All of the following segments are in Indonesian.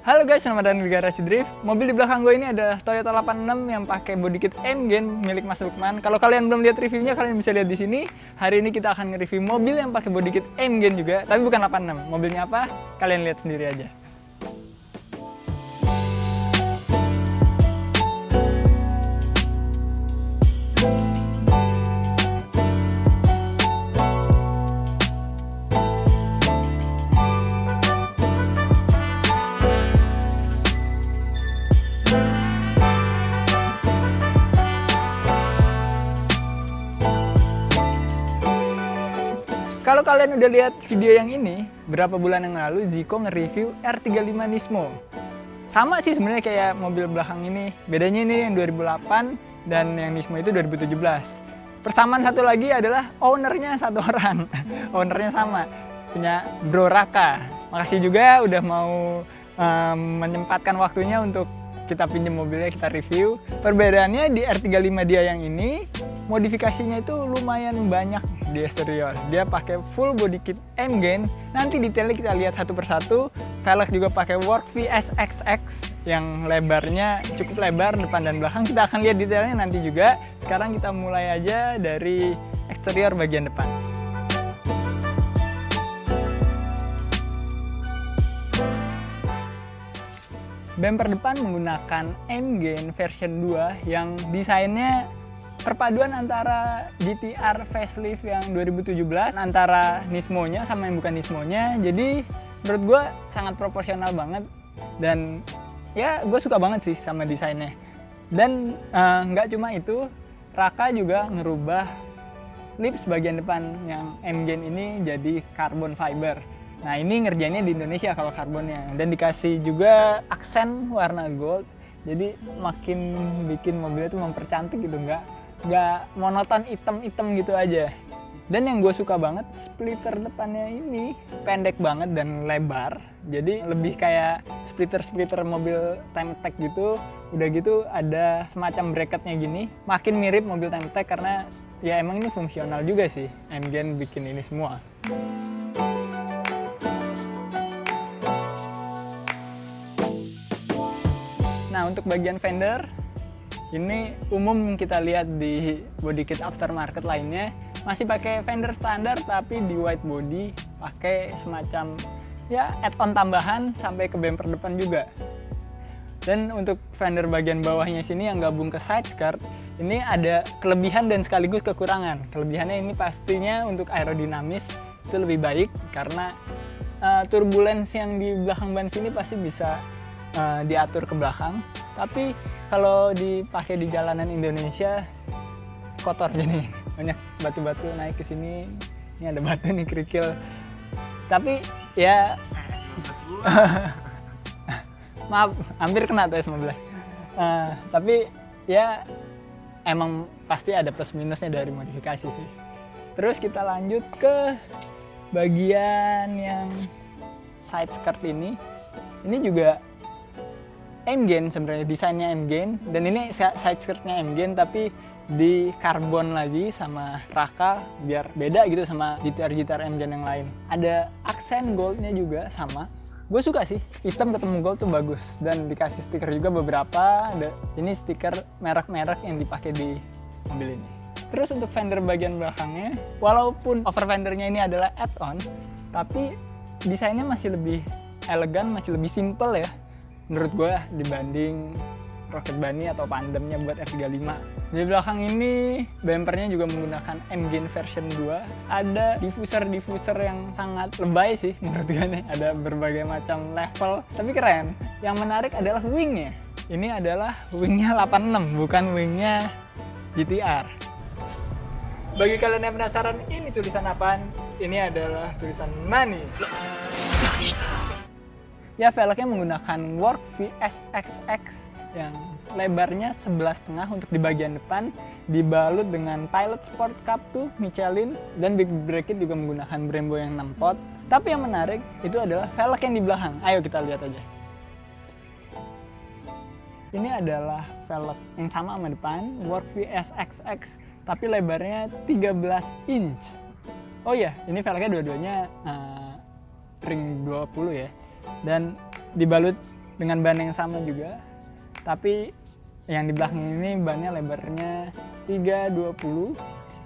Halo guys, selamat datang di Garasi Drift. Mobil di belakang gue ini adalah Toyota 86 yang pakai body kit M-Gen milik Mas Lukman. Kalau kalian belum lihat reviewnya, kalian bisa lihat di sini. Hari ini kita akan nge-review mobil yang pakai body kit M-Gen juga, tapi bukan 86. Mobilnya apa? Kalian lihat sendiri aja. Kalau kalian udah lihat video yang ini, berapa bulan yang lalu Zico nge-review R35 Nismo. Sama sih sebenarnya kayak mobil belakang ini. Bedanya ini yang 2008 dan yang Nismo itu 2017. Persamaan satu lagi adalah ownernya satu orang. Ownernya sama, punya Bro Raka. Makasih juga udah mau menyempatkan waktunya untuk kita pinjam mobilnya, kita review. Perbedaannya di R35 dia yang ini, modifikasinya itu lumayan banyak di eksterior. Dia pakai full body kit M-Gen. Nanti detailnya kita lihat satu persatu. Velg juga pakai Work VSXX yang lebarnya cukup lebar depan dan belakang. Kita akan lihat detailnya nanti juga. Sekarang kita mulai aja dari eksterior bagian depan. Bumper depan menggunakan M-Gen version 2 yang desainnya perpaduan antara GTR facelift yang 2017 antara Nismo-nya sama yang bukan Nismo-nya. Jadi menurut gue sangat proporsional banget dan ya gue suka banget sih sama desainnya. Dan nggak cuma itu, Raka juga ngerubah lips bagian depan yang M-Gen ini jadi carbon fiber. Nah ini ngerjainnya di Indonesia kalau karbonnya, dan dikasih juga aksen warna gold, jadi makin bikin mobilnya tuh mempercantik gitu, nggak monoton hitam-hitam gitu aja. Dan yang gue suka banget, splitter depannya ini pendek banget dan lebar, jadi lebih kayak splitter mobil time attack gitu. Udah gitu ada semacam bracketnya gini, makin mirip mobil time attack karena ya emang ini fungsional juga sih, M-Gen bikin ini semua. Nah untuk bagian fender, ini umum kita lihat di body kit aftermarket lainnya masih pakai fender standar tapi di white body, pakai semacam ya add-on tambahan sampai ke bumper depan juga. Dan untuk fender bagian bawahnya sini yang gabung ke side skirt, ini ada kelebihan dan sekaligus kekurangan. Kelebihannya ini pastinya untuk aerodinamis itu lebih baik karena turbulence yang di belakang ban sini pasti bisa diatur ke belakang, tapi kalau dipakai di jalanan Indonesia kotor, jadi banyak batu-batu naik ke sini. Ini ada batu nih, kerikil. Tapi ya maaf, hampir kena tuh S15. Tapi ya emang pasti ada plus minusnya dari modifikasi sih. Terus kita lanjut ke bagian yang side skirt ini. Ini juga M-Gen sebenarnya, desainnya M-Gen, dan ini side skirtnya M-Gen tapi di karbon lagi sama Raka biar beda gitu sama GTR M-Gen yang lain. Ada aksen goldnya juga sama. Gue suka sih, hitam ketemu gold tuh bagus, dan dikasih stiker juga beberapa. Ini stiker merek-merek yang dipakai di mobil ini. Terus untuk fender bagian belakangnya, walaupun over fendernya ini adalah add-on, tapi desainnya masih lebih elegan, masih lebih simple ya menurut gue dibanding Rocket Bunny atau Pandemnya buat R35. Di belakang ini bumpernya juga menggunakan M-Gen version 2. Ada diffuser yang sangat lebay sih menurut gue nih. Ada berbagai macam level, tapi keren. Yang menarik adalah wingnya. Ini adalah wingnya 86, bukan wingnya GTR. Bagi kalian yang penasaran ini tulisan apaan, ini adalah tulisan money. Ya, velgnya menggunakan Work VSXX yang lebarnya 11,5 untuk di bagian depan, dibalut dengan Pilot Sport Cup 2 Michelin, dan big brake kit juga menggunakan Brembo yang 6 pot. Tapi yang menarik itu adalah velg yang di belakang. Ayo kita lihat aja. Ini adalah velg yang sama depan, Work VSXX, tapi lebarnya 13 inch. Oh iya, ini velgnya dua-duanya ring 20 ya. Dan dibalut dengan ban yang sama juga, tapi yang di belakang ini bannya lebarnya 320.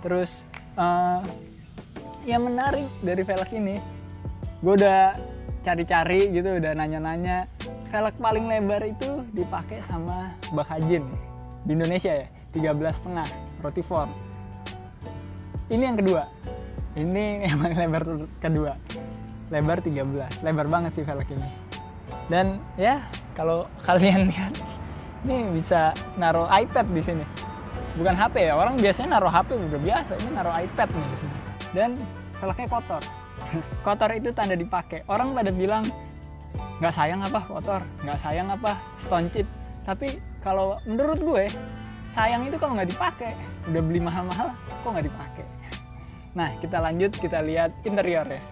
Terus yang menarik dari velg ini, gue udah cari-cari gitu, udah nanya-nanya, velg paling lebar itu dipakai sama Bakhajin di Indonesia ya, 13,5 Rotiform. Ini yang kedua, ini yang paling lebar kedua, lebar 13, lebar banget sih velg ini. Dan ya kalau kalian lihat, ini bisa naruh iPad di sini, bukan HP ya, orang biasanya naruh HP udah biasa, ini naruh iPad nih di sini. Dan velgnya kotor. Kotor itu tanda dipakai. Orang pada bilang, nggak sayang apa kotor, nggak sayang apa stone chip. Tapi kalau menurut gue, sayang itu kalau nggak dipakai. Udah beli mahal-mahal, kok nggak dipakai. Nah, kita lanjut, kita lihat interior ya.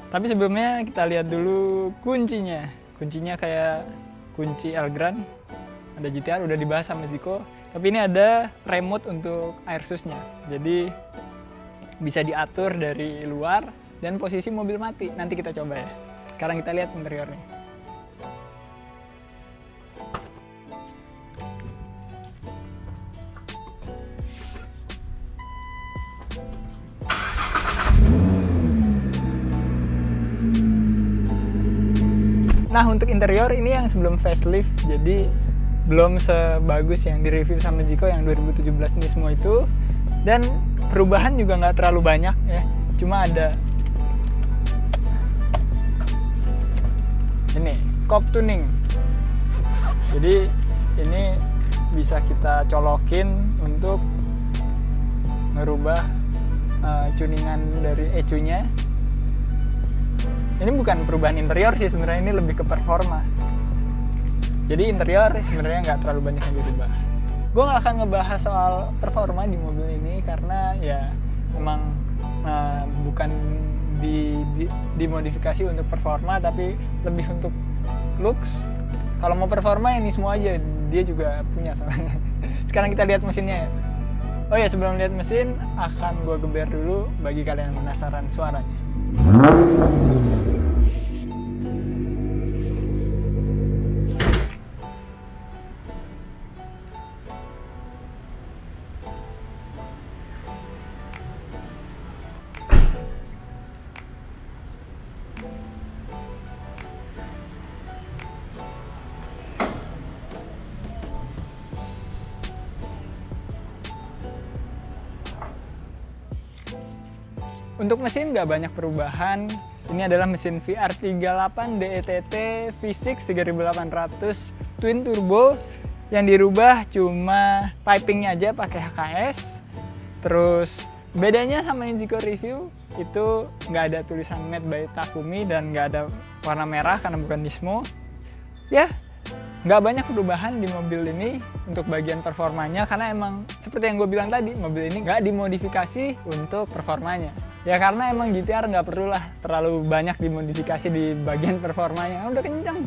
Tapi sebelumnya kita lihat dulu kuncinya. Kuncinya kayak kunci Elgrand. Ada GTR, udah dibahas sama Ziko. Tapi ini ada remote untuk air susnya. Jadi bisa diatur dari luar dan posisi mobil mati. Nanti kita coba ya. Sekarang kita lihat interiornya. Nah, untuk interior ini yang sebelum facelift, jadi belum sebagus yang direview sama Ziko yang 2017 ini semua itu. Dan perubahan juga nggak terlalu banyak ya, cuma ada ini cop tuning. Jadi ini bisa kita colokin untuk ngerubah tuningan dari ECU-nya. Ini bukan perubahan interior sih sebenarnya, ini lebih ke performa. Jadi interior sebenarnya nggak terlalu banyak yang dirubah. Gue nggak akan ngebahas soal performa di mobil ini karena ya memang bukan dimodifikasi untuk performa, tapi lebih untuk looks. Kalau mau performa ini semua aja dia juga punya soalnya. Sekarang kita lihat mesinnya ya. Oh ya, sebelum lihat mesin akan gue geber dulu bagi kalian yang penasaran suaranya. Untuk mesin nggak banyak perubahan. Ini adalah mesin VR38 DETT V6 3800 Twin Turbo. Yang dirubah cuma pipingnya aja pakai HKS. Terus bedanya sama yang Ziko review itu nggak ada tulisan Made by Takumi dan nggak ada warna merah karena bukan Nismo. Ya, nggak banyak perubahan di mobil ini untuk bagian performanya karena emang seperti yang gue bilang tadi, mobil ini nggak dimodifikasi untuk performanya. Ya karena emang GTR nggak perlu lah terlalu banyak dimodifikasi di bagian performanya, udah kencang.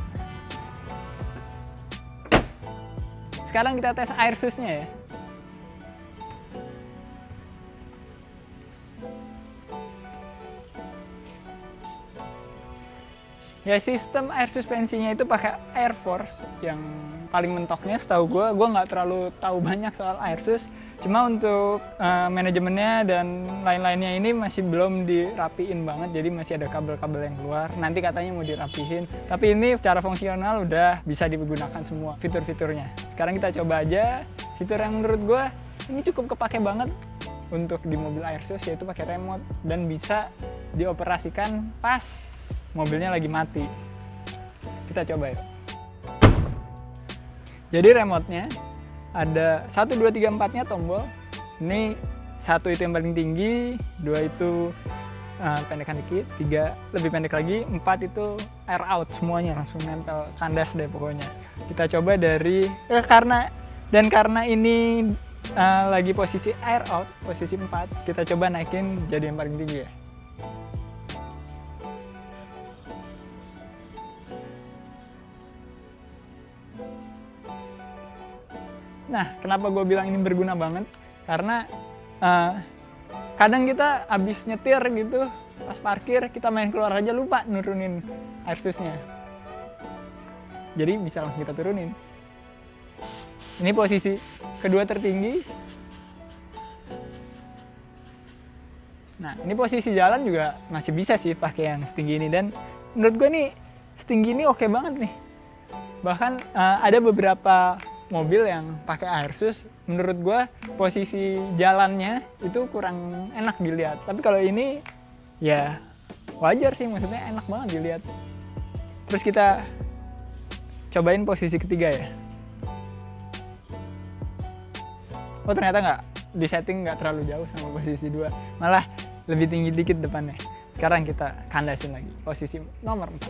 Sekarang kita tes air susnya ya. Ya sistem air suspensinya itu pakai Air Force yang paling mentoknya setahu gue nggak terlalu tahu banyak soal air sus. Cuma untuk manajemennya dan lain-lainnya ini masih belum dirapiin banget, jadi masih ada kabel-kabel yang keluar. Nanti katanya mau dirapihin. Tapi ini secara fungsional udah bisa digunakan semua fitur-fiturnya. Sekarang kita coba aja fitur yang menurut gue ini cukup kepake banget untuk di mobil air sus, yaitu pakai remote dan bisa dioperasikan pas mobilnya lagi mati. Kita coba yuk. Jadi remote-nya ada 1, 2, 3, 4-nya tombol. Ini 1 itu yang paling tinggi, 2 itu pendekan dikit, 3 lebih pendek lagi, 4 itu air out semuanya langsung nempel kandas deh pokoknya. Kita coba dari karena ini lagi posisi air out, posisi 4, kita coba naikin jadi yang paling tinggi ya. Nah, kenapa gue bilang ini berguna banget? Karena kadang kita abis nyetir gitu, pas parkir kita main keluar aja lupa nurunin air susnya. jadi bisa langsung kita turunin. Ini posisi kedua tertinggi. Nah, ini posisi jalan juga masih bisa sih pakai yang setinggi ini, dan menurut gue nih setinggi ini oke banget nih. Bahkan ada beberapa mobil yang pakai Airsus, menurut gue posisi jalannya itu kurang enak dilihat. Tapi kalau ini ya wajar sih, maksudnya enak banget dilihat. Terus kita cobain posisi ketiga ya. Oh ternyata nggak, di setting nggak terlalu jauh sama posisi 2, malah lebih tinggi dikit depannya. Sekarang kita kandasin lagi posisi nomor 4.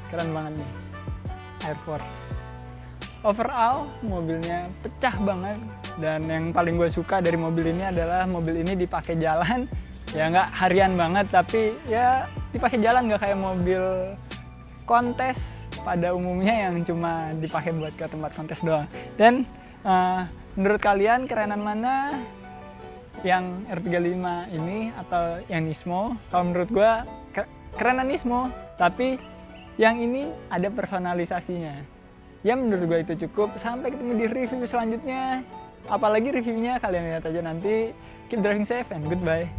Keren banget nih Air Force. Overall mobilnya pecah banget, dan yang paling gue suka dari mobil ini adalah mobil ini dipakai jalan ya, nggak harian banget tapi ya dipakai jalan, nggak kayak mobil kontes pada umumnya yang cuma dipakai buat ke tempat kontes doang. Dan menurut kalian kerenan mana, yang R35 ini atau yang Nismo? Kalau menurut gue kerenan Nismo, tapi yang ini ada personalisasinya. Ya menurut gue itu cukup. Sampai ketemu di review selanjutnya. Apalagi reviewnya kalian lihat aja nanti. Keep driving safe and goodbye.